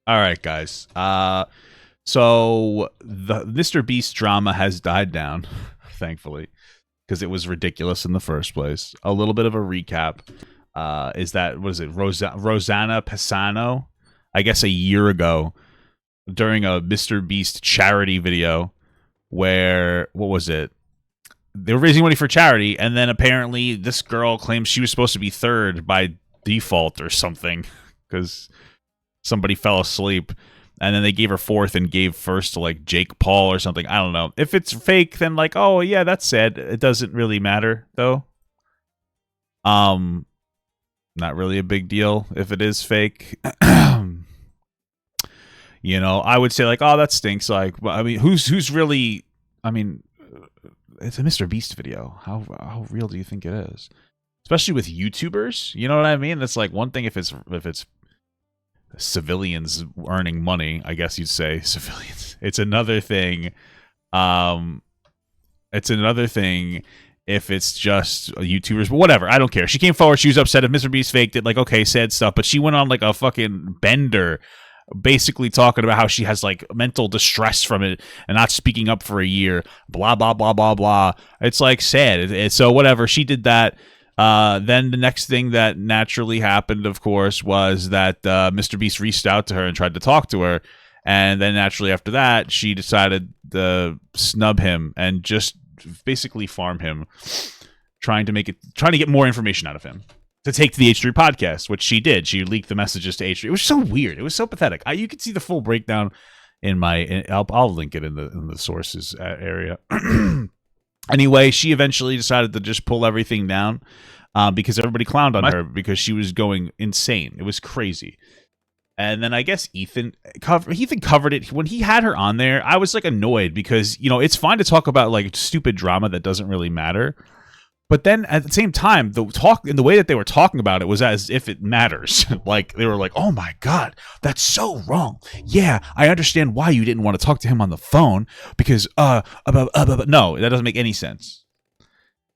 All right, guys. So the MrBeast drama has died down, thankfully, because it was ridiculous in the first place. A little bit of a recap. Is that, what is it, Rosanna Pisano? I guess a year ago, during a MrBeast charity video, where, what was it? They were raising money for charity, and then apparently this girl claims she was supposed to be third by default or something, because somebody fell asleep, and then they gave her fourth and gave first to like Jake Paul or something. I don't know. If it's fake, then like, oh yeah, that's sad. It doesn't really matter though. Not really a big deal if it is fake. You know, I would say like, oh, that stinks. Like, I mean, who's really? I mean, it's a MrBeast video. How real do you think it is? Especially with YouTubers, you know what I mean? It's like one thing if it's civilians earning money, I guess you'd say civilians. It's another thing. It's another thing if it's just YouTubers, but whatever. I don't care. She came forward. She was upset if MrBeast faked it. Like, okay, said stuff, but she went on like a fucking bender, basically talking about how she has like mental distress from it and not speaking up for a year. Blah blah blah blah blah. It's like sad. So whatever. She did that. Then the next thing that naturally happened, of course, was that MrBeast reached out to her and tried to talk to her. And then naturally after that, she decided to snub him and just basically farm him, trying to get more information out of him to take to the H3 podcast, which she did. She leaked the messages to H3. It was so weird. It was so pathetic. You can see the full breakdown in my. I'll link it in the sources area. Anyway, she eventually decided to just pull everything down because everybody clowned on her because she was going insane. It was crazy. And then I guess Ethan covered it. When he had her on there, I was like annoyed because, you know, it's fine to talk about like stupid drama that doesn't really matter. But then at the same time, the way that they were talking about it was as if it matters. Like they were like, "Oh my God, that's so wrong." Yeah, I understand why you didn't want to talk to him on the phone because no, that doesn't make any sense.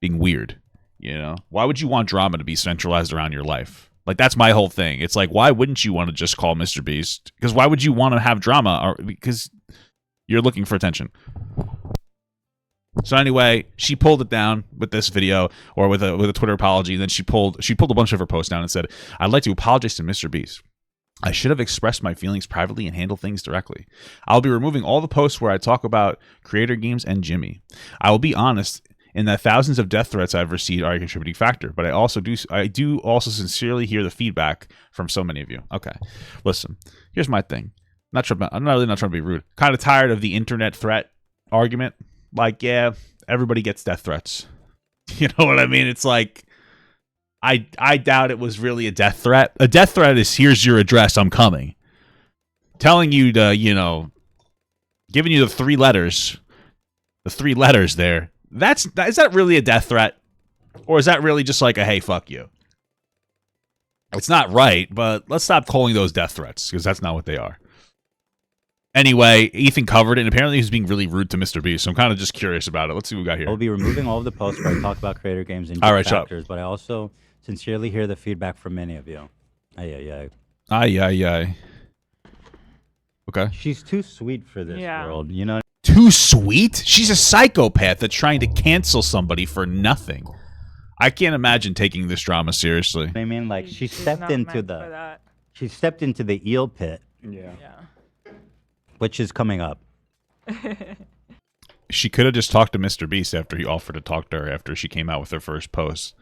Being weird, you know. Why would you want drama to be centralized around your life? Like that's my whole thing. It's like, why wouldn't you want to just call MrBeast? Because why would you want to have drama? Because you're looking for attention. So anyway, she pulled it down with this video or with a Twitter apology. Then she pulled a bunch of her posts down and said, "I'd like to apologize to MrBeast. I should have expressed my feelings privately and handled things directly. I'll be removing all the posts where I talk about Creator Games and Jimmy. I will be honest in that thousands of death threats I've received are a contributing factor, but I do also sincerely hear the feedback from so many of you." Okay, listen. Here's my thing. I'm really not trying to be rude. Kind of tired of the internet threat argument. Like, yeah, everybody gets death threats. You know what I mean? It's like, I doubt it was really a death threat. A death threat is, here's your address, I'm coming. Telling you to, you know, giving you the three letters there. Is that really a death threat? Or is that really just like a, hey, fuck you? It's not right, but let's stop calling those death threats, because that's not what they are. Anyway, Ethan covered it, and apparently he's being really rude to MrBeast, so I'm kind of just curious about it. Let's see what we got here. I'll be removing all of the posts where I talk about Creator Games and factors, but I also sincerely hear the feedback from many of you. Ay. Okay. She's too sweet for this world, you know? Too sweet? She's a psychopath that's trying to cancel somebody for nothing. I can't imagine taking this drama seriously. I mean, like, she stepped into the eel pit. Yeah. Which is coming up. She could have just talked to MrBeast after he offered to talk to her after she came out with her first post.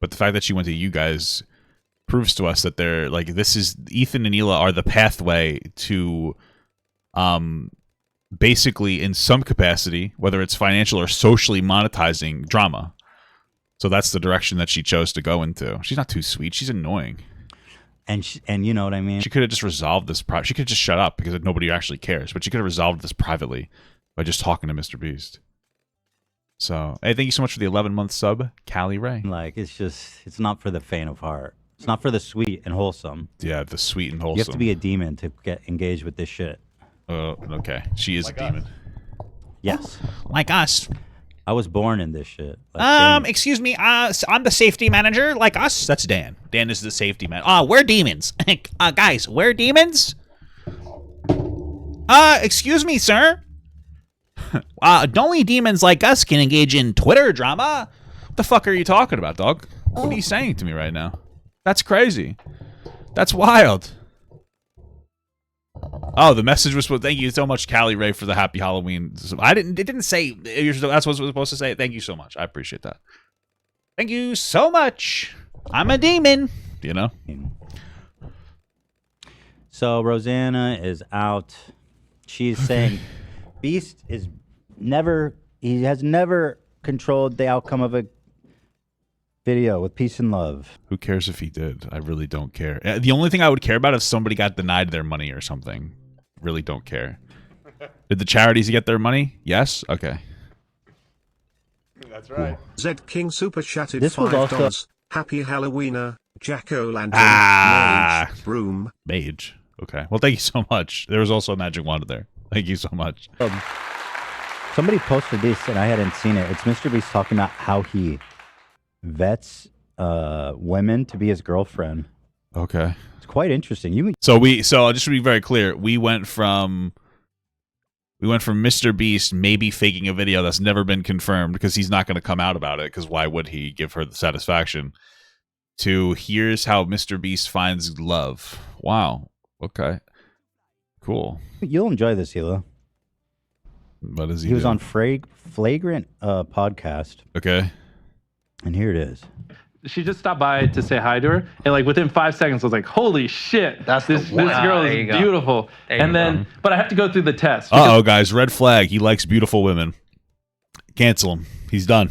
But the fact that she went to you guys proves to us that they're like, this is Ethan and Hila are the pathway to basically in some capacity, whether it's financial or socially monetizing drama. So that's the direction that she chose to go into. She's not too sweet. She's annoying. And you know what I mean? She could have just resolved this. She could have just shut up because nobody actually cares. But she could have resolved this privately by just talking to MrBeast. So, hey, thank you so much for the 11-month sub, Callie Ray. Like, it's not for the faint of heart. It's not for the sweet and wholesome. Yeah, the sweet and wholesome. You have to be a demon to get engaged with this shit. Okay. She is like a demon. Yes. Like us. I was born in this shit. Like excuse me. I'm the safety manager. Like us. That's Dan. Dan is the safety man. We're demons. Guys, we're demons. Excuse me, sir. Only demons like us can engage in Twitter drama. What the fuck are you talking about, dog? What are you saying to me right now? That's crazy. That's wild. Oh, the message was supposed. Thank you so much, Callie Ray, for the happy Halloween. It didn't say. That's what it was supposed to say. Thank you so much. I appreciate that. Thank you so much. I'm a demon. You know. So Rosanna is out. She's saying Beast is he has never controlled the outcome of a video with peace and love. Who cares if he did? I really don't care. The only thing I would care about is if somebody got denied their money or something. Really don't care. Did the charities get their money? Yes? Okay. That's right. Cool. Zed King super chatted this was $5. also Happy Halloween, Jack-o'-lantern, mage, broom. Mage. Okay. Well, thank you so much. There was also a magic wand there. Thank you so much. Somebody posted this and I hadn't seen it. It's MrBeast talking about how he vets women to be his girlfriend. Okay. It's quite interesting. So just to be very clear, we went from MrBeast maybe faking a video that's never been confirmed because he's not going to come out about it because why would he give her the satisfaction, to here's how MrBeast finds love. Wow. Okay. Cool. You'll enjoy this, Hila. What is he? He was on Flagrant podcast. Okay. And here it is. She just stopped by to say hi to her, and like within 5 seconds, I was like, "Holy shit, this girl is beautiful." And then, but I have to go through the test. Uh-oh, guys, red flag. He likes beautiful women. Cancel him. He's done.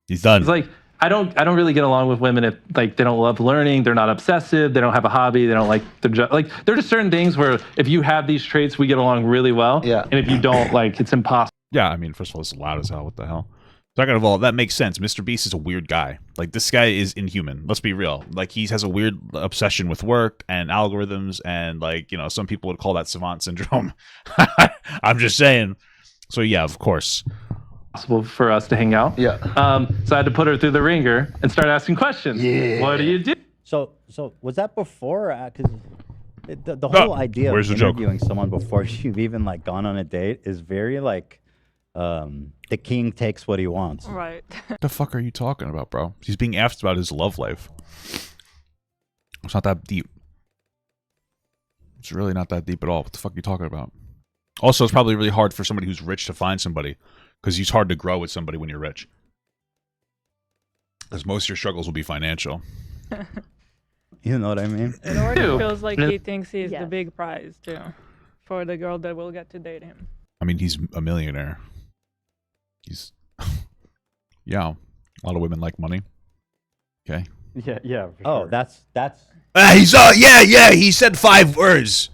He's done. It's like I don't really get along with women if like they don't love learning, they're not obsessive, they don't have a hobby, they don't like their job. Like there are just certain things where if you have these traits, we get along really well. Yeah. And if you don't, like it's impossible. Yeah, I mean, first of all, it's loud as hell. What the hell? Second of all, that makes sense. MrBeast is a weird guy. Like, this guy is inhuman. Let's be real. Like, he has a weird obsession with work and algorithms, and, like, you know, some people would call that savant syndrome. I'm just saying. So, yeah, of course. Possible for us to hang out. Yeah. So I had to put her through the ringer and start asking questions. Yeah. What do you do? So was that before? Because the whole idea of interviewing someone before you've even, like, gone on a date is very, like, the king takes what he wants. Right. What the fuck are you talking about, bro? He's being asked about his love life. It's not that deep. It's really not that deep at all. What the fuck are you talking about? Also, it's probably really hard for somebody who's rich to find somebody, because it's hard to grow with somebody when you're rich. Because most of your struggles will be financial. You know what I mean? It already feels like he thinks he's the big prize, too, for the girl that will get to date him. I mean, he's a millionaire. He's, yeah, a lot of women like money. Okay. Yeah. Oh, that's. He said 5 words.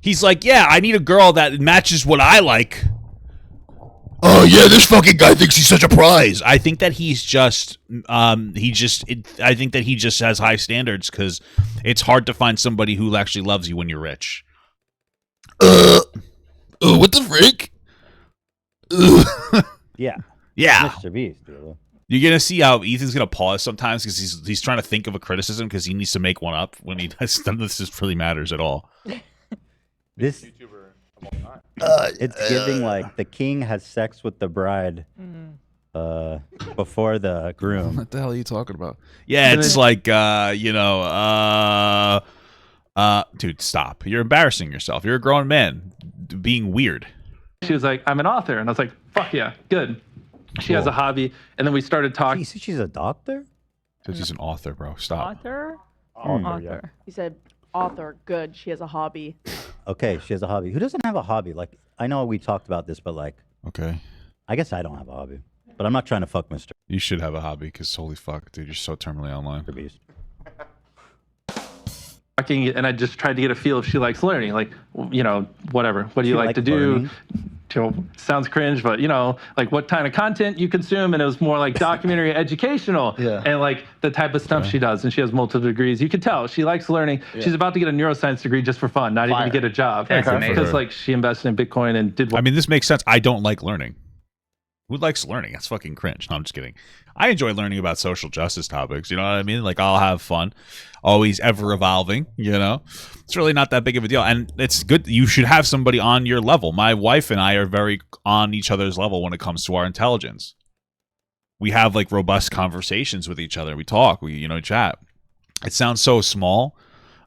He's like, yeah, I need a girl that matches what I like. Oh yeah, this fucking guy thinks he's such a prize. I think that he's just, I think that he just has high standards because it's hard to find somebody who actually loves you when you're rich. What the frick? Yeah. MrBeast, dude. You're gonna see how Ethan's gonna pause sometimes because he's trying to think of a criticism because he needs to make one up when he does. None of this just really matters at all. This it's giving like the king has sex with the bride before the groom. What the hell are you talking about? Yeah, it's like dude, stop. You're embarrassing yourself. You're a grown man being weird. She was like, I'm an author. And I was like, fuck yeah, good. She has a hobby. And then we started talking. She's a doctor? She's an author, bro. Stop. Author. Yeah. He said, author, good. She has a hobby. Okay, she has a hobby. Who doesn't have a hobby? Like, I know we talked about this, but like, okay. I guess I don't have a hobby. But I'm not trying to fuck Mr. You should have a hobby because holy fuck, dude, you're so terminally online. Beast. And I just tried to get a feel if she likes learning, like, you know, whatever. What do you like to do? Sounds cringe, but you know, like what kind of content you consume, and it was more like documentary, educational, and like the type of stuff she does. And she has multiple degrees. You could tell she likes learning. She's about to get a neuroscience degree just for fun, not even to get a job, because like she invested in Bitcoin and did. I mean, this makes sense. I don't like learning. Who likes learning? That's fucking cringe. No, I'm just kidding. I enjoy learning about social justice topics. You know what I mean? Like, I'll have fun. Always ever evolving, you know? It's really not that big of a deal. And it's good. You should have somebody on your level. My wife and I are very on each other's level when it comes to our intelligence. We have, like, robust conversations with each other. We talk. We, you know, chat. It sounds so small,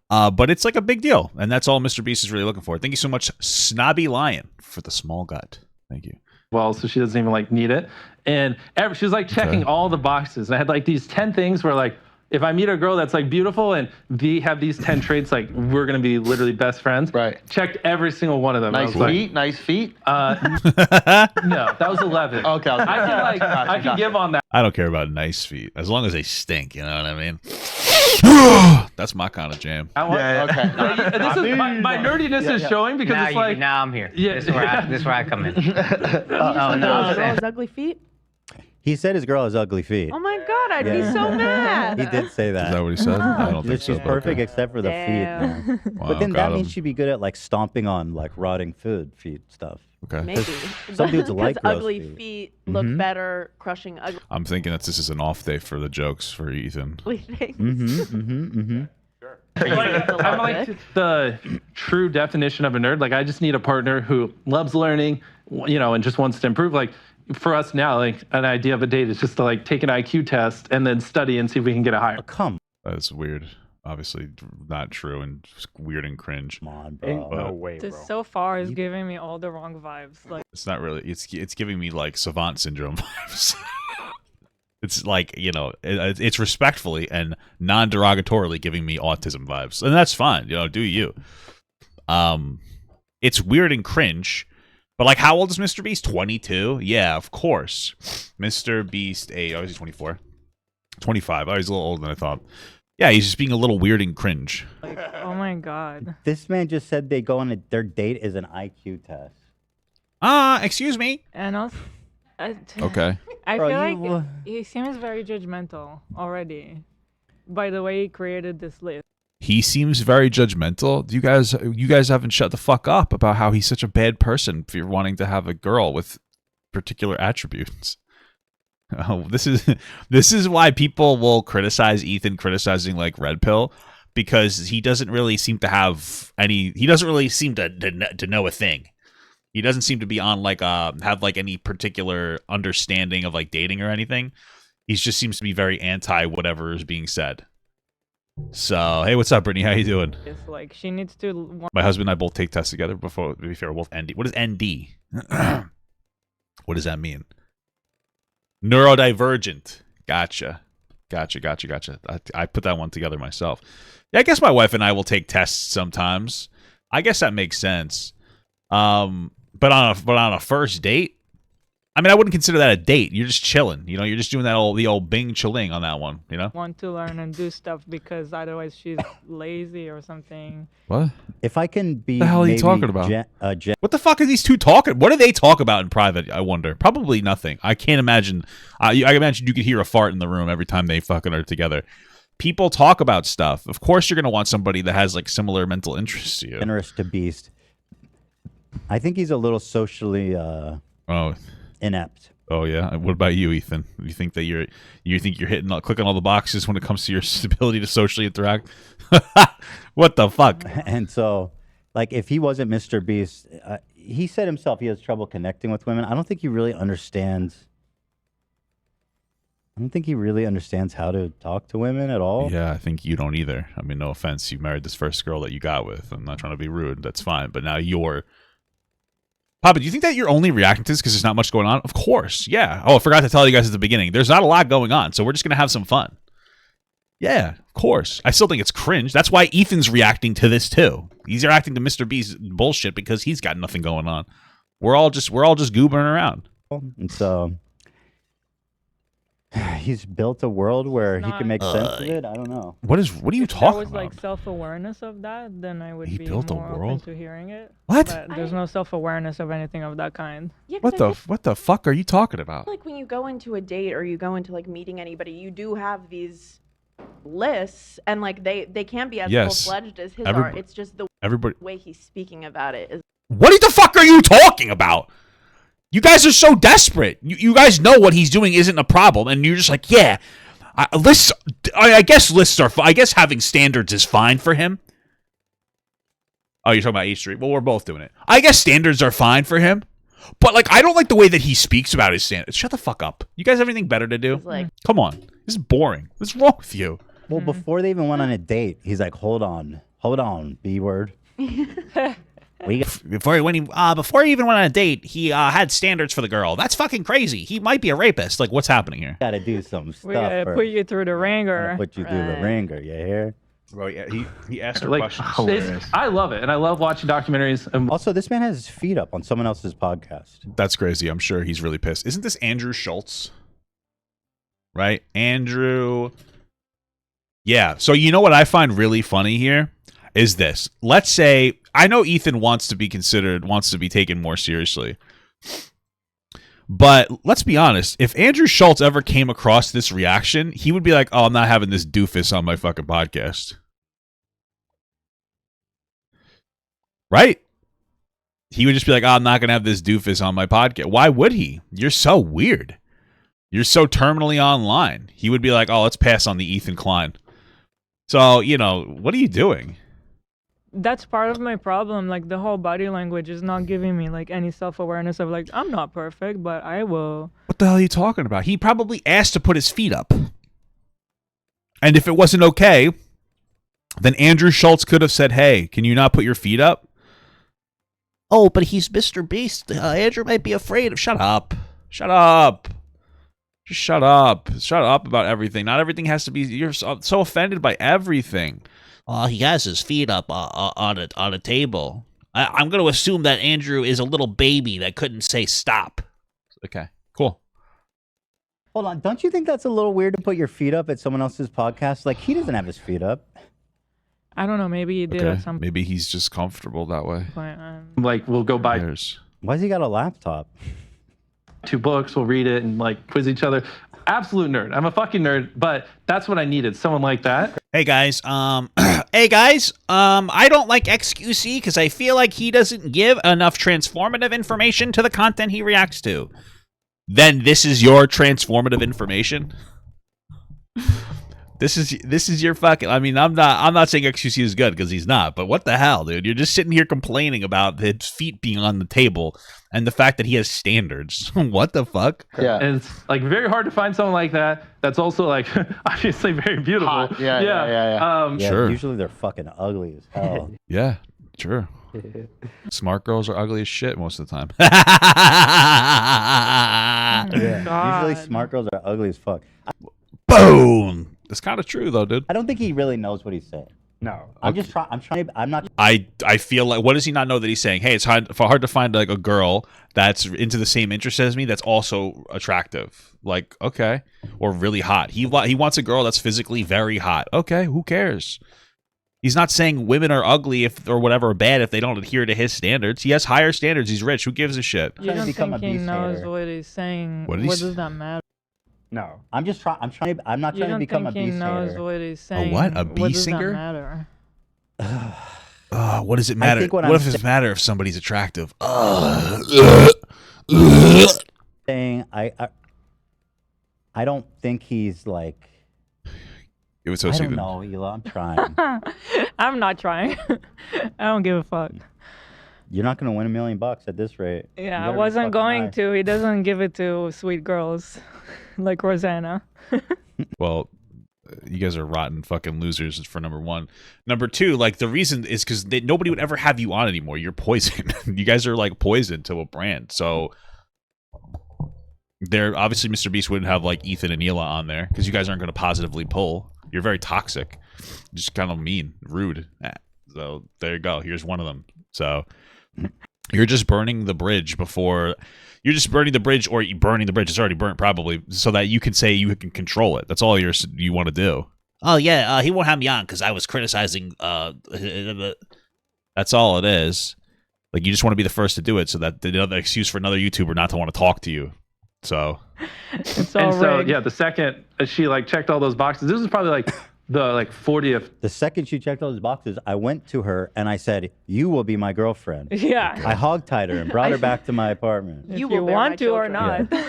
but it's, like, a big deal. And that's all MrBeast is really looking for. Thank you so much, Snobby Lion, for the small gut. Thank you. Well, so she doesn't even like need it. And she was like checking all the boxes. And I had like these 10 things where like, if I meet a girl that's like beautiful and they have these 10 traits, like we're going to be literally best friends. Right. Checked every single one of them. Nice feet, nice feet. No, that was 11. Okay. I can give on that. I don't care about nice feet as long as they stink. You know what I mean? That's my kind of jam. Yeah, okay. This is my nerdiness is showing because now it's like now I'm here. Yeah, this is where I come in. Oh no, girl's ugly feet. He said his girl has ugly feet. Oh my god, I'd be so mad. He did say that. Is that what he said? I don't think so. She's perfect except for the feet. Man. Wow, But then that got means him. she'd be good at like stomping on like rotting food, feet stuff. Okay. Maybe. Some dudes like gross ugly feet. feet look better crushing ugly I'm thinking that this is an off day for the jokes for Ethan. things. I'm like the true definition of a nerd. Like I just need a partner who loves learning, you know, and just wants to improve. Like for us now, like an idea of a date is just to like take an IQ test and then study and see if we can get a higher. Oh, come That's weird. Obviously not true and weird and cringe. on, bro. No way, This so far is giving me all the wrong vibes. Like, It's not really. It's giving me like savant syndrome vibes. It's like, you know, it's respectfully and non-derogatorily giving me autism vibes, and that's fine. You know, do you? It's weird and cringe, but like, how old is MrBeast? 22? Yeah, of course. MrBeast, he's 24, 25. Oh, he's a little older than I thought. Yeah, he's just being a little weird and cringe. oh my god. This man just said they go on their date is an IQ test. Excuse me. And also, Okay. I Bro, feel you- like he seems very judgmental already by the way he created this list. He seems very judgmental. You guys haven't shut the fuck up about how he's such a bad person if you're wanting to have a girl with particular attributes. Oh, this is why people will criticize Ethan criticizing like Red Pill, because he doesn't really seem to have any. He doesn't really seem to know a thing. He doesn't seem to be on like have like any particular understanding of like dating or anything. He just seems to be very anti whatever is being said. So, hey, what's up, Brittany? How you doing? It's like she needs to. My husband and I both take tests together. Before, to be fair, we're both ND. What is ND? What does that mean? Neurodivergent. Gotcha. I put that one together myself. Yeah, I guess my wife and I will take tests sometimes. I guess that makes sense. But on a first date, I mean, I wouldn't consider that a date. You're just chilling. You know, you're just doing the old bing chilling on that one. You know, Want to learn and do stuff because otherwise she's lazy or something. what? If I can be The hell are you maybe talking about? What the fuck are these two talking? What do they talk about in private? I wonder. Probably nothing. I can't imagine. I imagine you could hear a fart in the room every time they fucking are together. People talk about stuff. Of course, you're gonna want somebody that has like similar mental interests to you. generous to Beast. I think he's a little socially inept. Oh yeah. What about you, Ethan? You think that you're clicking all the boxes when it comes to your ability to socially interact? What the fuck? And so, like, if he wasn't MrBeast, he said himself he has trouble connecting with women. I don't think he really understands. I don't think he really understands how to talk to women at all. Yeah, I think you don't either. I mean, no offense. You married this first girl that you got with. I'm not trying to be rude. That's fine. But now you're... Papa, do you think that you're only reacting to this because there's not much going on? Of course. Yeah. Oh, I forgot to tell you guys at the beginning. There's not a lot going on, so we're just going to have some fun. Yeah, of course. I still think it's cringe. That's why Ethan's reacting to this too. He's reacting to MrBeast's bullshit because he's got nothing going on. We're all just goobering around. And so he's built a world where he can make sense of it. I don't know. What are you If talking there was about? like self-awareness of that, then I would He be built a more open world? to hearing it. What? But there's no self-awareness of anything of that kind. Yeah, 'cause What the fuck are you talking about? like when you go into a date or you go into like meeting anybody, you do have these lists, and like they can't be as Yes. full-fledged as his Everyb- are. It's just the Everybody, way he's speaking about it is. what the fuck are you talking about? You guys are so desperate. You guys know what he's doing isn't a problem, and you're just like, yeah, lists. I guess lists are. I guess having standards is fine for him. Oh, you're talking about H3. Well, we're both doing it. I guess standards are fine for him, but like, I don't like the way that he speaks about his standards. Shut the fuck up. You guys have anything better to do? Come on, this is boring. What's wrong with you? Well, before they even went on a date, he's like, hold on, B word. Before he even went on a date, he had standards for the girl. That's fucking crazy. He might be a rapist. Like, what's happening here? Gotta do some stuff. We gotta put you through the ringer. Put you through the ringer. You hear? Bro, yeah, he asked her Like, questions. I love it, and I love watching documentaries. And Also, this man has his feet up on someone else's podcast. That's crazy. I'm sure he's really pissed. Isn't this Andrew Schultz? Right? Andrew. Yeah. So you know what I find really funny here is this. Let's say, I know Ethan wants to be taken more seriously. But let's be honest, if Andrew Schultz ever came across this reaction, he would be like, oh, I'm not having this doofus on my fucking podcast. Right? He would just be like, oh, I'm not going to have this doofus on my podcast. Why would he? You're so weird. You're so terminally online. He would be like, oh, let's pass on the Ethan Klein. So, you know, what are you doing? That's part of my problem. Like, the whole body language is not giving me like any self-awareness of like, I'm not perfect, but I will. What the hell are you talking about? He probably asked to put his feet up. And if it wasn't okay, then Andrew Schultz could have said, hey, can you not put your feet up? Oh, but he's MrBeast. Andrew might be afraid of... Shut up. Shut up. Just shut up. Shut up about everything. Not everything has to be... You're so offended by everything. Oh, he has his feet up on a table. I'm going to assume that Andrew is a little baby that couldn't say stop. Okay, cool. Hold on. Don't you think that's a little weird to put your feet up at someone else's podcast? Like, he doesn't have his feet up. I don't know. Maybe he did at some Maybe he's just comfortable that way. point. like, we'll go buy Why's he got a laptop? 2 books, we'll read it and like quiz each other. Absolute nerd. I'm a fucking nerd, but that's what I needed. Someone like that. Hey guys, I don't like XQC because I feel like he doesn't give enough transformative information to the content he reacts to. Then this is your transformative information. This is your fucking. I mean, I'm not saying XQC is good because he's not. But what the hell, dude? You're just sitting here complaining about his feet being on the table and the fact that he has standards. What the fuck? Yeah. And it's like very hard to find someone like that. That's also like obviously very beautiful. Hot. Yeah. Sure. Usually they're fucking ugly as hell. Yeah, sure. Smart girls are ugly as shit most of the time. Usually smart girls are ugly as fuck. Boom. It's kind of true though, dude. I don't think he really knows what he's saying. No, I'm just trying. I'm not. I feel like, what does he not know that he's saying? Hey, it's hard to find like a girl that's into the same interest as me that's also attractive. Like, okay, or really hot. He wants a girl that's physically very hot. Okay, who cares? He's not saying women are ugly or whatever, or bad if they don't adhere to his standards. He has higher standards. He's rich. Who gives a shit? You don't think he knows what he's saying? What does that matter? No, I'm just trying. I'm not trying to become a beast hater. You don't think he knows what he's saying? A what? A bee singer? What does that matter? What does it matter? What if it matter if somebody's attractive? Saying I don't think he's like. It was so I don't know, Hila. I'm trying. I'm not trying. I don't give a fuck. You're not gonna win $1 million at this rate. Yeah, I wasn't going to. He doesn't give it to sweet girls like Rosanna. Well, you guys are rotten fucking losers for number one. Number two, like, the reason is because nobody would ever have you on anymore. You're poison. You guys are like poison to a brand. So there, obviously, MrBeast wouldn't have like Ethan and Hila on there because you guys aren't going to positively pull. You're very toxic, just kind of mean, rude. So there you go. Here's one of them. So you're just burning the bridge before. You're just burning the bridge, or burning the bridge. It's already burnt, probably, so that you can say you can control it. That's all you want to do. Oh yeah, he won't have me on because I was criticizing. That's all it is. Like, you just want to be the first to do it, so that the other excuse for another YouTuber not to want to talk to you. So. It's all and so rigged. yeah, the second she like checked all those boxes, this was probably like the like 40th. The second she checked all those boxes, I went to her and I said, "You will be my girlfriend." Yeah. I hogtied her and brought her back to my apartment. If You you will bear want my to or children. not.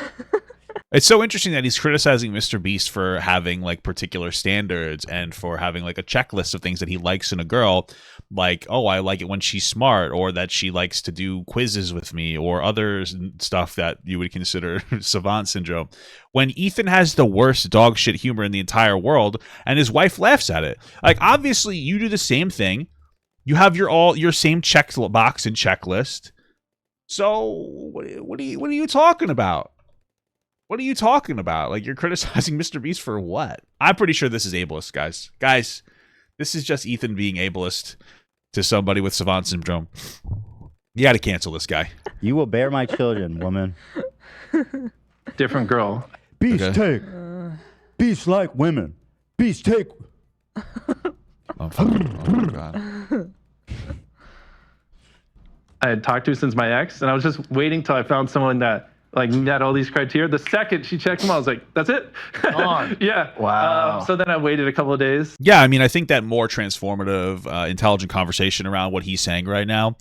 It's so interesting that he's criticizing MrBeast for having like particular standards and for having like a checklist of things that he likes in a girl, like, oh, I like it when she's smart, or that she likes to do quizzes with me, or other stuff that you would consider savant syndrome. When Ethan has the worst dog shit humor in the entire world, and his wife laughs at it. Like, obviously, you do the same thing. You have your same check box and checklist. So what are you talking about? What are you talking about? Like, you're criticizing MrBeast for what? I'm pretty sure this is ableist, guys. Guys, this is just Ethan being ableist to somebody with savant syndrome. You got to cancel this guy. You will bear my children, woman. Different girl. Beast Okay. take. Beast like women. Beast take. Oh my God. I had talked to since my ex, and I was just waiting till I found someone that like met all these criteria. The second she checked them, I was like, "That's it." Yeah. Wow. So then I waited a couple of days. Yeah, I mean, I think that more transformative, intelligent conversation around what he's saying right now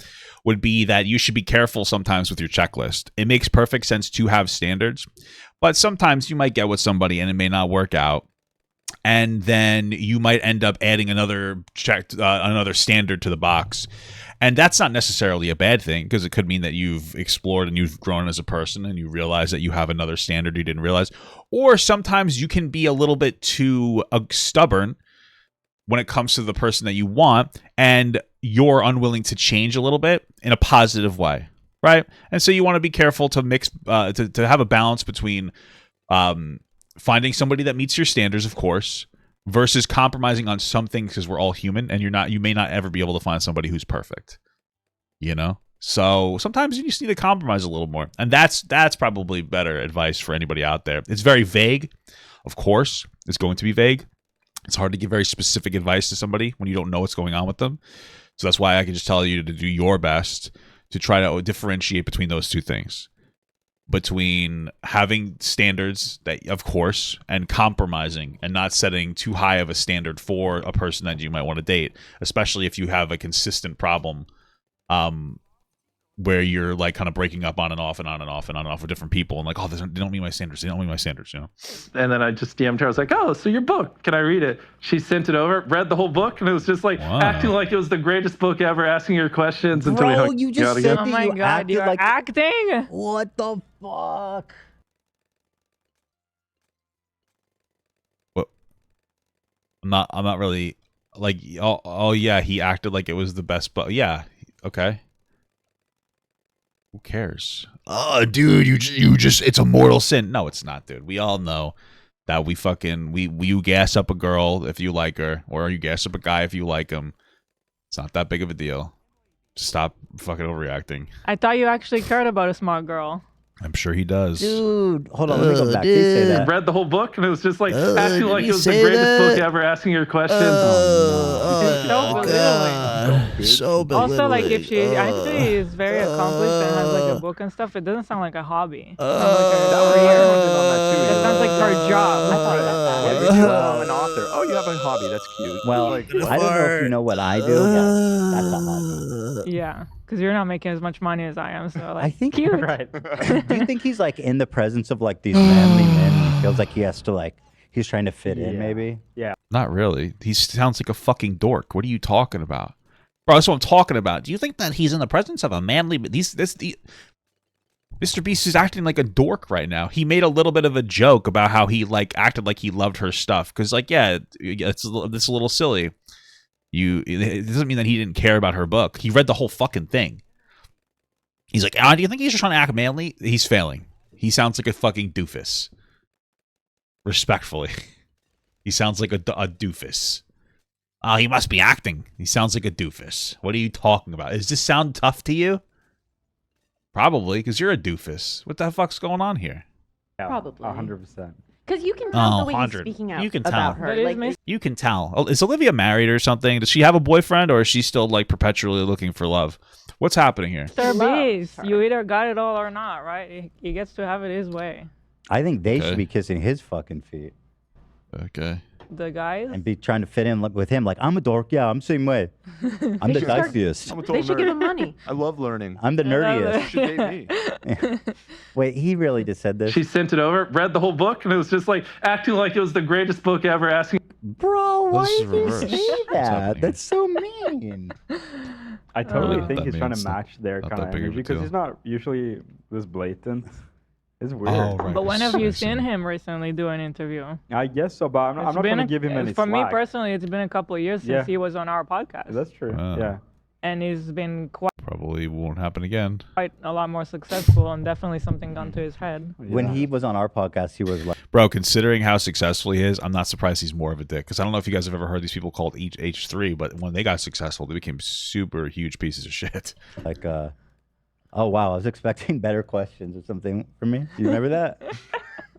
would be that you should be careful sometimes with your checklist. It makes perfect sense to have standards, but sometimes you might get with somebody and it may not work out. And then you might end up adding another standard to the box. And that's not necessarily a bad thing, because it could mean that you've explored and you've grown as a person and you realize that you have another standard you didn't realize. Or sometimes you can be a little bit too stubborn when it comes to the person that you want, and you're unwilling to change a little bit in a positive way, right? And so you want to be careful to mix, to have a balance between finding somebody that meets your standards, of course, versus compromising on some things, because we're all human, and you may not ever be able to find somebody who's perfect, you know? So sometimes you just need to compromise a little more. And that's probably better advice for anybody out there. It's very vague. Of course, it's going to be vague. It's hard to give very specific advice to somebody when you don't know what's going on with them. So that's why I can just tell you to do your best to try to differentiate between those two things. Between having standards that, of course, and compromising and not setting too high of a standard for a person that you might want to date, especially if you have a consistent problem where you're like kind of breaking up on and off and on and off and on and off with different people, and like, oh, they don't meet my standards. They don't meet my standards, you know? And then I just DM'd her. I was like, "Oh, so your book? Can I read it?" She sent it over, read the whole book, and it was just like acting like it was the greatest book ever, asking her questions until we hung you just out said again. Oh my you God, acted you're like acting? What the fuck? I'm not really like, oh yeah, he acted like it was the best, but yeah, okay. Who cares? Oh, dude, you just it's a mortal sin. No, it's not, dude. We all know that you gas up a girl if you like her, or you gas up a guy if you like him. It's not that big of a deal. Just stop fucking overreacting. I thought you actually cared about a smart girl. I'm sure he does. Dude, hold on, let me go back. Please say that. Read the whole book, and it was just like acting like it was the greatest book ever, asking her questions. So belittling. So Also, like, if she actually is very accomplished and has like a book and stuff, it doesn't sound like a hobby. It sounds like it sounds like her job. I thought about that. I'm an author. Oh, you have a hobby. That's cute. Well, Like, I don't know if you know what I do. Yeah, that's a hobby. Yeah, because you're not making as much money as I am. So like, I think cute. you're right. Do you think he's like in the presence of like these manly men and he feels like he has to like, he's trying to fit in maybe? yeah. Not really. He sounds like a fucking dork. What are you talking about? Bro, that's what I'm talking about. Do you think that he's in the presence of a manly... MrBeast is acting like a dork right now. He made a little bit of a joke about how he like acted like he loved her stuff. Because like, yeah, it's a little silly. It doesn't mean that he didn't care about her book. He read the whole fucking thing. He's like, do you think he's just trying to act manly? He's failing. He sounds like a fucking doofus. Respectfully. He sounds like a doofus. Oh, he must be acting. He sounds like a doofus. What are you talking about? Does this sound tough to you? Probably, because you're a doofus. What the fuck's going on here? Probably. 100%. Because you can tell the way he's 100. speaking out You can about tell. her. That is Like, mis- You can tell. Oh, is Olivia married or something? Does she have a boyfriend, or is she still like perpetually looking for love? What's happening here? MrBeast, her. you either got it all or not, right? He gets to have it his way. I think they Okay. should be kissing his fucking feet. Okay. the guys. and be trying to fit in with him. Like, I'm a dork. Yeah, I'm the same way. I'm the diciest. I'm a They total should give nerd. him money. I love learning. I'm the You nerdiest. should date me. Wait, he really just said this? She sent it over, read the whole book, and it was just like acting like it was the greatest book ever. Asking, Bro, why This is did you reverse. say What's that? happening? That's so mean. I totally think That he's trying means to match their not kind that of big of a energy because deal. he's not usually this blatant. It's weird. Oh, right. But when have you I see. seen him recently do an interview? I guess so, but I'm not It's been going to give him any For me slack. personally, it's been a couple of years since Yeah. he was on our podcast, That's true. Ah. Yeah. and he's been quite Probably won't happen again. a lot more successful, and definitely something gone to his head. When Yeah. he was on our podcast, he was like, Bro, considering how successful he is, I'm not surprised he's more of a dick. Because I don't know if you guys have ever heard these people called H3, but when they got successful, they became super huge pieces of shit. oh, wow, I was expecting better questions or something from me. You remember that?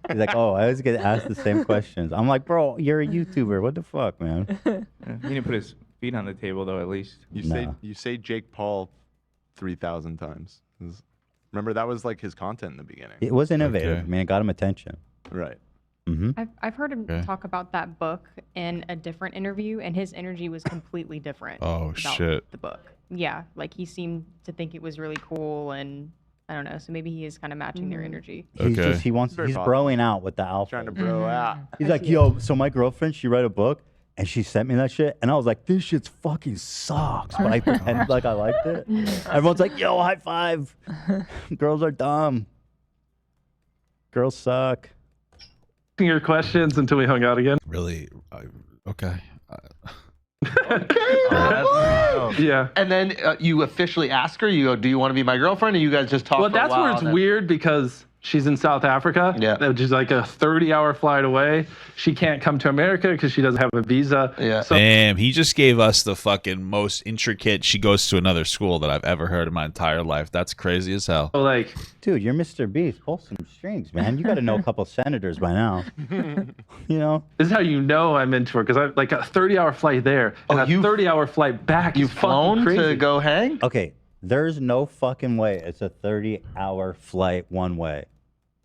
He's like, oh, I always get asked the same questions. I'm like, bro, you're a YouTuber. What the fuck, man? He didn't put his feet on the table though. At least You say Jake Paul 3,000 times. Remember that was like his content in the beginning. It was innovative. Okay. I mean, it got him attention. Right. I've heard him Okay. talk about that book in a different interview, and his energy was completely different. Oh, about shit. The book. Yeah, like he seemed to think it was really cool, and I don't know. So maybe he is kind of matching their energy. He's Okay. just, he's Very broing out with the alpha. Trying to bro out. He's like, yo, so my girlfriend, she read a book and she sent me that shit. And I was like, this shit's fucking sucks. But I pretended like I liked it. Everyone's like, yo, high five. Girls are dumb. Girls suck. your questions until we hung out again. Really? Okay. Yeah. And then you officially ask her, you go, do you want to be my girlfriend? Or you guys just talk Well, for a that's while where it's and then- weird because she's in South Africa, which is like a 30-hour flight away. She can't come to America because she doesn't have a visa. Yeah. So Damn, he just gave us the fucking most intricate she goes to another school that I've ever heard in my entire life. That's crazy as hell. like, Dude, you're MrBeast. Pull some strings, man. You got to know a couple senators by now. You know? this is how you know I'm into her because I like a 30-hour flight there and a 30-hour flight back. You've is fucking flown crazy. to go hang? Okay, there's no fucking way it's a 30-hour flight one way.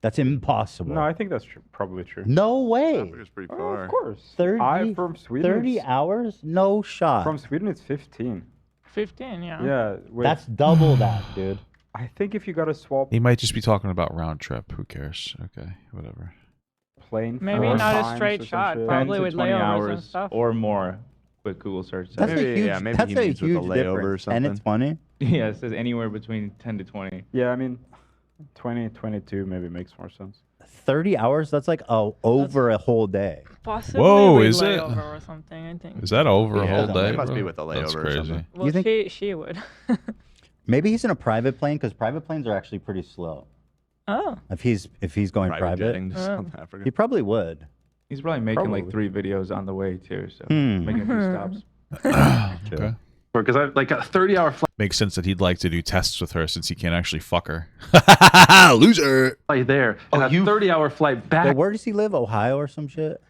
That's impossible. No, I think that's probably true. No way. Africa's pretty Oh, far. of course. 30, From Sweden. 30 hours? No shot. From Sweden, it's 15. 15, yeah. Yeah. That's double that, dude. I think if you got to swap He might just be talking about round trip. Who cares? Okay, whatever. plane, Maybe four not a times straight or some shot, shit. probably 10 to with 20 layovers and hours stuff. or more with Google search. That's Maybe- a huge, yeah, maybe that's he a means with a huge layover or difference. And it's funny. Yeah, it says anywhere between 10 to 20. Yeah, I mean, 20, 22 maybe makes more sense. 30 hours? That's like over a whole day. Possibly Whoa, with is it? layover or something, I think. Is that over a Yeah, whole day? it must be bro? with a That's layover or crazy. something. Well, You think- she would. Maybe he's in a private plane because private planes are actually pretty slow. Oh. If he's going private, jetting to South Africa. he probably would. He's probably making like Probably. 3 videos on the way too, so Hmm. making a few stops. Okay. because I like a 30-hour Makes sense that he'd like to do tests with her since he can't actually fuck her. Loser. flight there and a 30-hour flight back. Wait, where does he live? Ohio or some shit?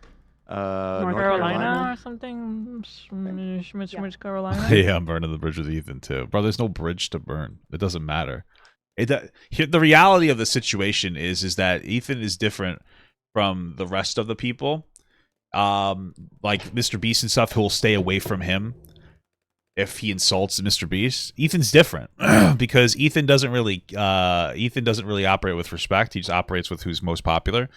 North Carolina or something? Schmitz, Carolina? Yeah, I'm burning the bridge with Ethan too, bro. There's no bridge to burn. It doesn't matter. The reality of the situation is that Ethan is different from the rest of the people. Like MrBeast and stuff, who will stay away from him if he insults MrBeast. Ethan's different because Ethan doesn't really operate with respect. He just operates with who's most popular.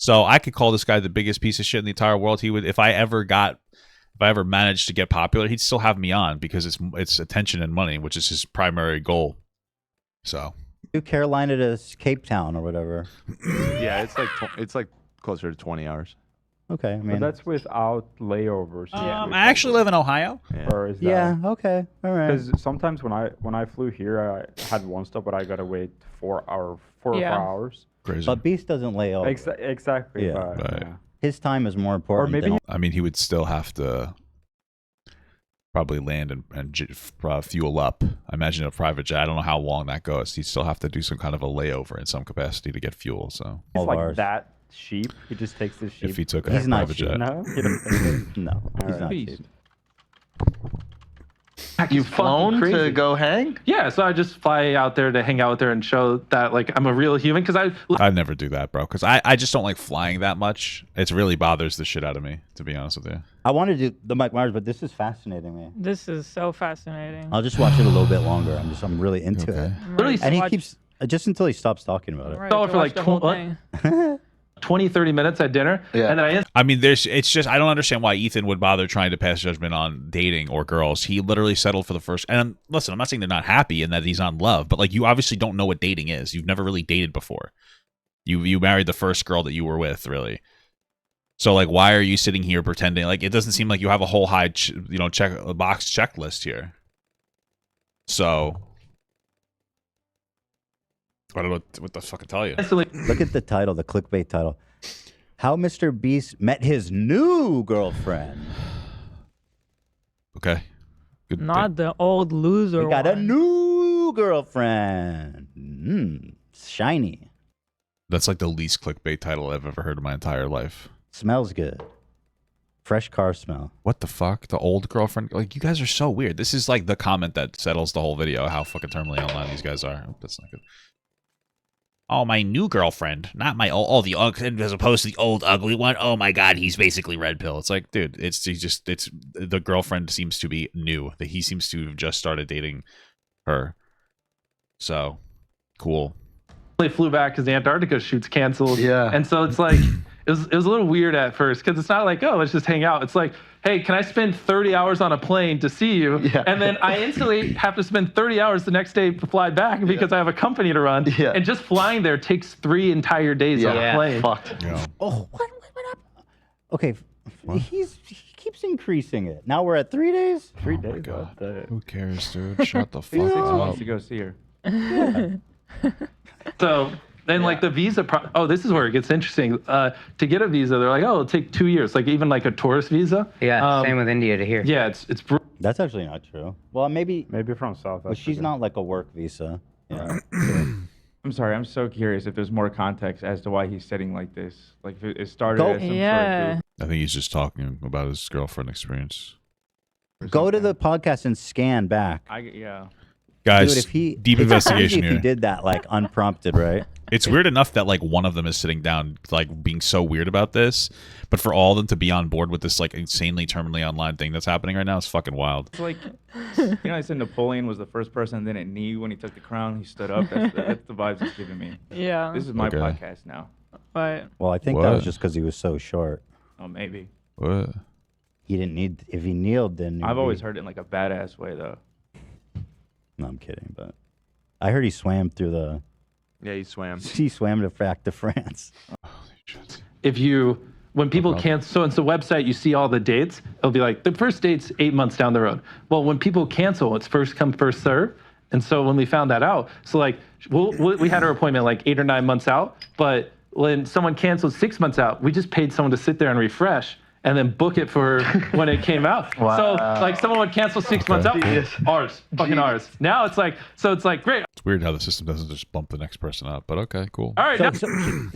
So I could call this guy the biggest piece of shit in the entire world. He would, if I ever managed to get popular, he'd still have me on because it's attention and money, which is his primary goal. So Do Carolina to Cape Town or whatever. Yeah, it's like closer to 20 hours. Okay, I But mean, that's without layovers. I actually live in Ohio. Or is that, yeah, okay, all right. Because sometimes when I flew here, I had one stop, but I gotta wait 4 or 4 hours. Crazy. But Beast doesn't lay over. Exactly. Yeah. but, Right. yeah. His time is more important. maybe than- I mean, he would still have to probably land and fuel up. I imagine a private jet. I don't know how long that goes. He'd still have to do some kind of a layover in some capacity to get fuel. So It's like ours. that sheep. He just takes the sheep. if he took a He's not private cheap. jet, No, he doesn't take it. no, he's Alright. not Beast. cheap. You've fucking flown crazy. to go hang? Yeah, so I just fly out there to hang out with her and show that like I'm a real human because I'd never do that, bro, because I just don't like flying that much. It really bothers the shit out of me, to be honest with you. I want to do the Mike Myers, but this is fascinating me. This is so fascinating. I'll just watch it a little bit longer. I'm really into it. Literally And he watch- keeps just until he stops talking about it. Right, saw to it for watch like the whole thing. 20, 30 minutes at dinner, and then I mean, it's just I don't understand why Ethan would bother trying to pass judgment on dating or girls. He literally settled for the first. And listen, I'm not saying they're not happy and that he's on love, but like you obviously don't know what dating is. You've never really dated before. You married the first girl that you were with, really. So like, why are you sitting here pretending like it doesn't seem like you have a whole high box checklist here? So I don't know what the fuck to tell you. Look at the title, the clickbait title. How MrBeast met his new girlfriend. Okay. Good. Not the old loser We got a one. new girlfriend. Shiny. That's like the least clickbait title I've ever heard in my entire life. Smells good. Fresh car smell. What the fuck? The old girlfriend? Like, you guys are so weird. This is like the comment that settles the whole video, how fucking terminally online these guys are. That's not good. Oh, my new girlfriend, not my old, as opposed to the old ugly one. Oh my god, he's basically red pill. It's like, dude, it's the girlfriend seems to be new. That he seems to have just started dating her. So, cool. they flew back because the Antarctica shoot's canceled. Yeah. And so it's like it was a little weird at first because it's not like, oh, let's just hang out. It's like, hey, can I spend 30 hours on a plane to see you? Yeah. And then I instantly have to spend 30 hours the next day to fly back because I have a company to run. Yeah. And just flying there takes 3 entire days on a plane. Fucked. Yeah. Oh, what up? Okay, he keeps increasing it. Now we're at 3 days. 3 Oh my days. god. What the? Who cares, dude? Shut the fuck 6 up. months to go see her. So then, like the visa, this is where it gets interesting. To get a visa, they're like, oh, it'll take 2 years. Like even like a tourist visa. Yeah, same with India to here. Yeah, it's That's actually not true. Well, maybe from South Africa. But she's not like a work visa. Yeah. I'm sorry. I'm so curious if there's more context as to why he's sitting like this. Like if it started Go- as some Yeah. sort of I think he's just talking about his girlfriend experience. Go to the podcast and scan back. Guys, Dude, if he, deep it's investigation crazy if here. he did that like unprompted, right? It's weird enough that like one of them is sitting down, like being so weird about this, but for all of them to be on board with this like insanely terminally online thing that's happening right now is fucking wild. It's like, I said Napoleon was the first person, then at knee when he took the crown, he stood up. That's the vibes it's giving me. Yeah. This is my Okay. podcast now. Right. Well, I think that was What? just because he was so short. Oh, maybe. What? He didn't need. If he kneeled, then I've always heard it in like a badass way, though. No, I'm kidding, but I heard he swam through the. Yeah, he swam. He swam back to France. When people cancel, so it's the website, you see all the dates. It'll be like the first date's 8 months down the road. Well, when people cancel, it's first come, first serve. And so when we found that out, so like we had our appointment like 8 or 9 months out, but when someone canceled 6 months out, we just paid someone to sit there and refresh and then book it for when it came out. Wow. So like someone would cancel 6 months out, ours, fucking ours. Now it's like great. It's weird how the system doesn't just bump the next person up, but okay, cool. All right.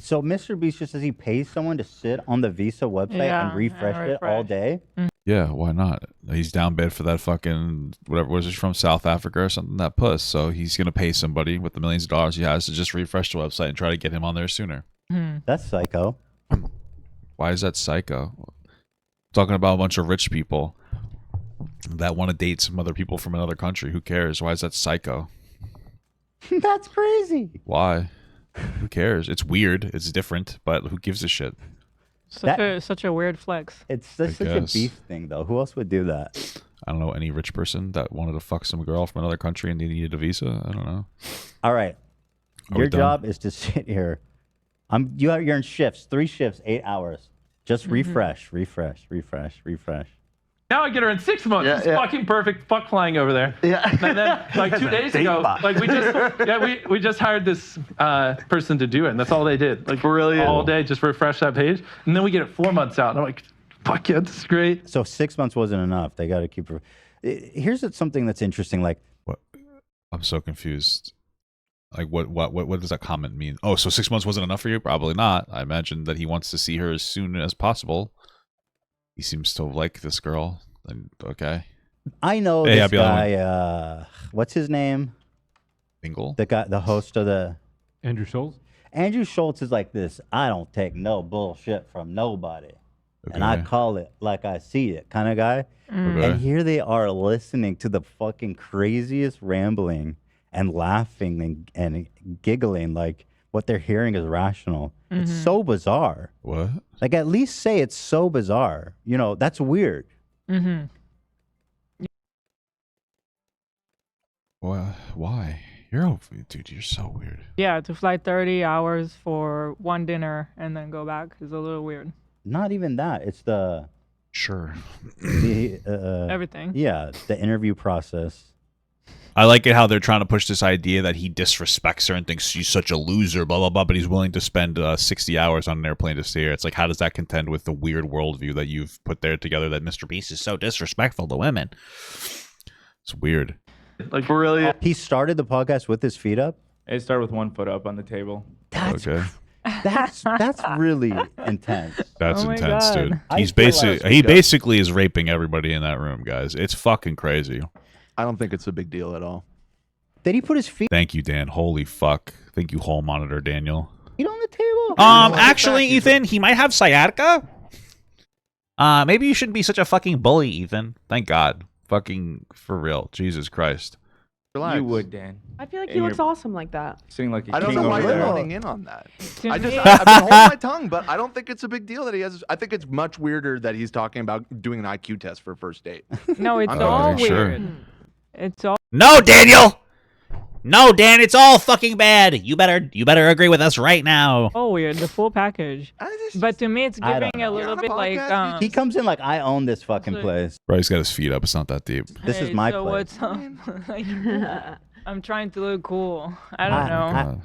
So MrBeast just says he pays someone to sit on the Visa website Yeah, and refresh and it all refresh. day. Yeah, why not? He's down bad for that fucking whatever. Was it from South Africa or something? That puss. So he's gonna pay somebody with the millions of dollars he has to just refresh the website and try to get him on there sooner. That's psycho. Why is that psycho? Talking about a bunch of rich people that want to date some other people from another country. Who cares? Why is that psycho? That's crazy. Why? Who cares? It's weird. It's different, but who gives a shit? Such a weird flex. It's such a guess. beef thing, though. Who else would do that? I don't know any rich person that wanted to fuck some girl from another country and they needed a visa. I don't know. All right, Are we your done? job is to sit here. You're in shifts, 3 shifts, 8 hours. Just refresh. Now I get her in 6 months. Yeah, It's yeah. fucking perfect. Fuck flying over there. Yeah. And then like 2 days date ago, bot. like we just hired this person to do it, and that's all they did. Like Brilliant. all day, just refresh that page, and then we get it 4 months out. And I'm like, fuck yeah, this is great. So 6 months wasn't enough. They got to keep. Here's something that's interesting. Like, What? I'm so confused. Like, what does that comment mean? Oh, so 6 months wasn't enough for you? Probably not. I imagine that he wants to see her as soon as possible. He seems to like this girl. And okay. I know Hey, this happy guy. What's his name? Bingle. The host of the Andrew Schultz. Andrew Schultz is like this. I don't take no bullshit from nobody, and I Okay. call it like I see it, kind of guy. Okay. And here they are listening to the fucking craziest rambling and laughing and giggling like what they're hearing is rational. It's so bizarre. What? Like, at least say it's so bizarre. You know, that's weird. Mm-hmm. Why? Dude, you're so weird. Yeah, to fly 30 hours for one dinner and then go back is a little weird. Not even that. It's the Sure. Everything. Yeah, the interview process. I like it how they're trying to push this idea that he disrespects her and thinks she's such a loser, blah, blah, blah, but he's willing to spend 60 hours on an airplane to see her. It's like, how does that contend with the weird worldview that you've put there together that MrBeast is so disrespectful to women? It's weird. Like, really? He started the podcast with his feet up? It started with 1 foot up on the table. That's Okay. that's really intense. That's Oh my intense, God. dude. I He's feel basically he basically is raping everybody in that room, guys. It's fucking crazy. I don't think it's a big deal at all. Did he put his feet Thank you, Dan. Holy fuck. Thank you, Hall Monitor Daniel. on the table? Actually, Ethan, he might have sciatica. Maybe you shouldn't be such a fucking bully, Ethan. Thank God. Fucking for real. Jesus Christ. Relax. You would, Dan. I feel like And he looks you're awesome like that. Sitting like a I don't king know why over you're there. honing in on that. To I've been me- holding my tongue, but I don't think it's a big deal that he has. I think it's much weirder that he's talking about doing an IQ test for a first date. No, it's I'm all sure. weird. It's all No, Daniel! No, Dan, it's all fucking bad. You better agree with us right now. weird. The full package. But to me, it's I don't giving a know. little on a bit like podcast, He comes in like, I own this fucking place. Bro, he's got his feet up. It's not that deep. This is hey, my so place. what's up? Like, I'm trying to look cool. I don't know.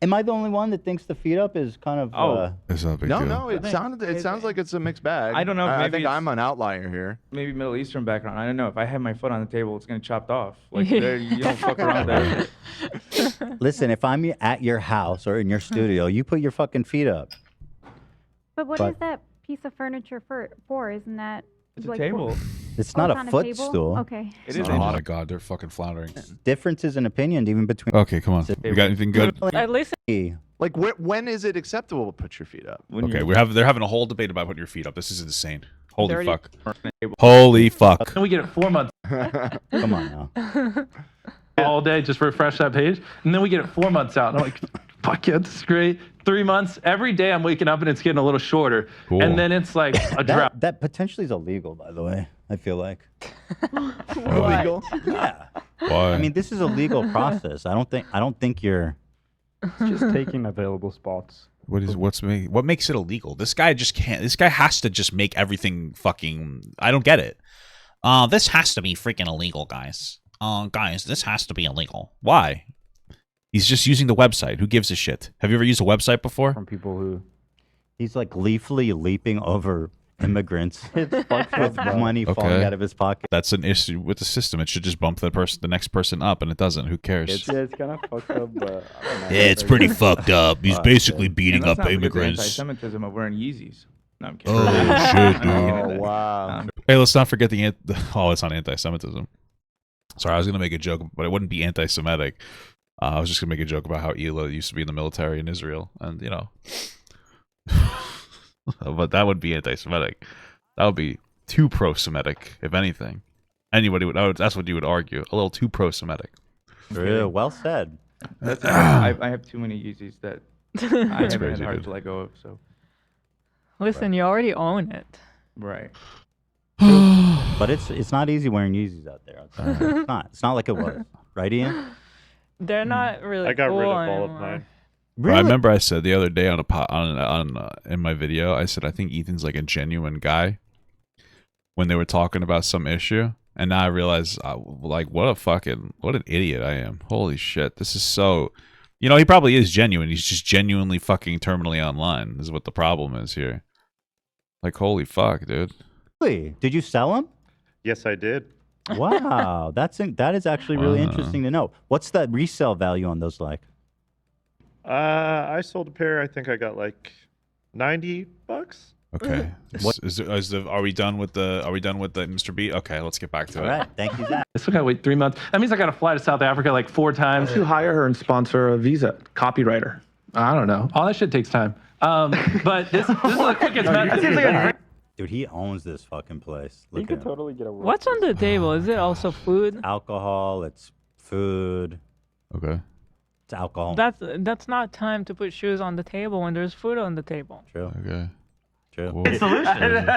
Am I the only one that thinks the feet up is kind of It's not a big No, deal. no, it sounds like it's a mixed bag. I don't know if I maybe think it's- I'm an outlier here. Maybe Middle Eastern background. I don't know. If I have my foot on the table, it's gonna chopped off. Like there, you don't fuck around there. Listen, if I'm at your house or in your studio, you put your fucking feet up. But what is that piece of furniture for? Isn't that It's like a table. It's Oh, not it's a on a footstool. table? Okay. It is. Oh my God, they're fucking floundering. Differences in opinion even between. Okay, come on. You got anything good? At least Like, when is it acceptable to put your feet up? Okay, they're having a whole debate about putting your feet up. This is insane. Holy Dirty. fuck. Holy fuck. Then we get it 4 months Come on now. all day, just refresh that page, and then we get it 4 months out. And I'm like, fuck yeah, this is great. 3 months, every day I'm waking up and it's getting a little shorter, Cool. and then it's like a drought. That potentially is illegal, by the way. I feel like. Illegal? Yeah. Why? I mean, this is a legal process. I don't think you're. Just taking available spots. What makes it illegal? This guy just can't. This guy has to just make everything fucking. I don't get it. This has to be freaking illegal, guys. Guys, this has to be illegal. Why? He's just using the website. Who gives a shit? Have you ever used a website before? From people who. He's like gleefully leaping over immigrants with money falling Okay. out of his pocket. That's an issue with the system. It should just bump the next person up, and it doesn't. Who cares? It's kind of fucked up, but I don't know. Yeah, it's pretty fucked up. He's basically beating And let's up not forget the immigrants. Anti-Semitism of wearing Yeezys. No, I'm kidding. Oh shit, dude. Oh, wow. Hey, let's not forget it's not anti-Semitism. Sorry, I was gonna make a joke, but it wouldn't be anti-Semitic. I was just gonna make a joke about how Ela used to be in the military in Israel, and but that would be anti-Semitic. That would be too pro-Semitic, if anything. That's what you would argue. A little too pro-Semitic. Yeah, well said. I have too many Yeezys that I haven't crazy, had hard dude. to let go of. So listen, you already own it. right. But it's not easy wearing Yeezys out there. It's not. It's not like it was, right, Ian? They're not really. I got cool rid of all of anymore. mine. I remember I said the other day in my video, I said I think Ethan's like a genuine guy when they were talking about some issue, and now I realize like what an idiot I am. Holy shit, this is so. He probably is genuine. He's just genuinely fucking terminally online. This is what the problem is here. Like holy fuck, dude. Really? Did you sell them? Yes, I did. Wow, that is actually really interesting to know. What's the resale value on those like? I sold a pair. I think I got like $90. Okay. Are we done with the Mr. B? Okay, let's get back to it. All right, thank you, Zach. I still gotta wait 3 months. That means I gotta fly to South Africa like 4 times. To hire her and sponsor a visa, copywriter. I don't know. All that shit takes time. But this is the quickest method. Dude, he owns this fucking place. You Look could at him. totally get away. What's on the table? Is it also food? Alcohol, it's food. Okay. It's alcohol. That's not time to put shoes on the table when there's food on the table. True. Okay. True. Cool. Solution.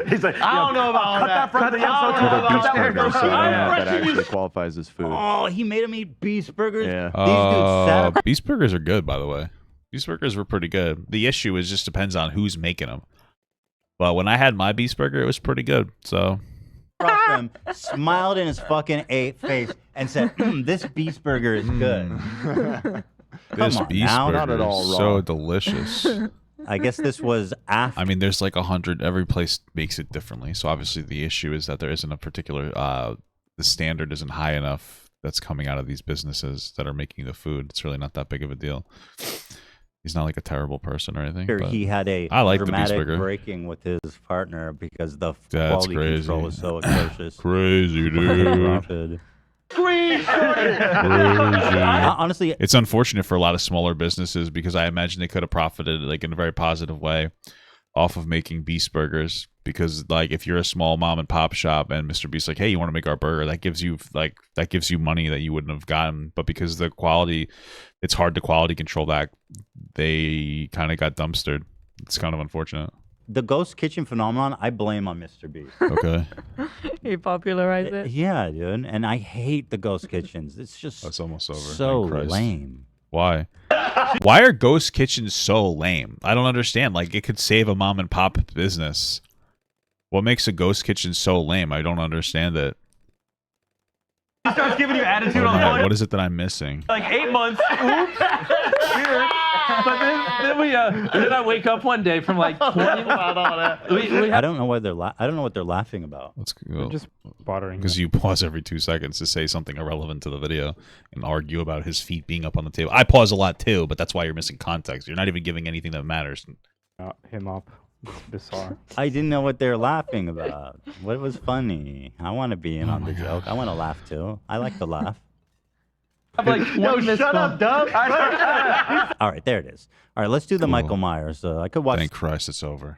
He's like, I don't know about all that. Put a beast burger so that actually qualifies as food. Oh, he made him eat beast burgers. Yeah. These dudes sat up. Beast burgers are good, by the way. Beast burgers were pretty good. The issue is just depends on who's making them. But when I had my beast burger, it was pretty good. So. Across him, smiled in his fucking face, and said, "This beast burger is good." This beast now. burger Not at all is raw. so delicious. I guess this was after. I mean, there's like 100. Every place makes it differently. So obviously, the issue is that there isn't a particular. The standard isn't high enough that's coming out of these businesses that are making the food. It's really not that big of a deal. He's not like a terrible person or anything. Sure, but he had a I like the beast dramatic burger. breaking with his partner because the That's quality crazy. control was so atrocious. Crazy, dude. Honestly, it's unfortunate for a lot of smaller businesses because I imagine they could have profited like in a very positive way off of making beast burgers. Because like if you're a small mom and pop shop and Mr. Beast's like, hey, you want to make our burger? That gives you money that you wouldn't have gotten. But because the quality, it's hard to quality control that, they kind of got dumpstered. It's kind of unfortunate. The ghost kitchen phenomenon, I blame on Mr. Beast. Okay. He popularized it. Yeah, dude. And I hate the ghost kitchens. It's just That's almost over. so Thank Christ. lame. Why? Why are ghost kitchens so lame? I don't understand. Like it could save a mom and pop business. What makes a ghost kitchen so lame? I don't understand it. He starts giving you attitude on the phone. What is it that I'm missing? Like 8 months. Oops. Weird. But then I wake up one day from like 20. I don't know why I don't know what they're laughing about. Let's go. Just bothering. Because you pause every 2 seconds to say something irrelevant to the video and argue about his feet being up on the table. I pause a lot too, but that's why you're missing context. You're not even giving anything that matters. Him up. It's bizarre. I didn't know what they're laughing about. What was funny? I want to be in on the joke. I want to laugh too. I like to laugh. Like, yo, shut up, Dub. All right, there it is. All right, let's do the Michael Myers. I could watch. Thank Christ it's over.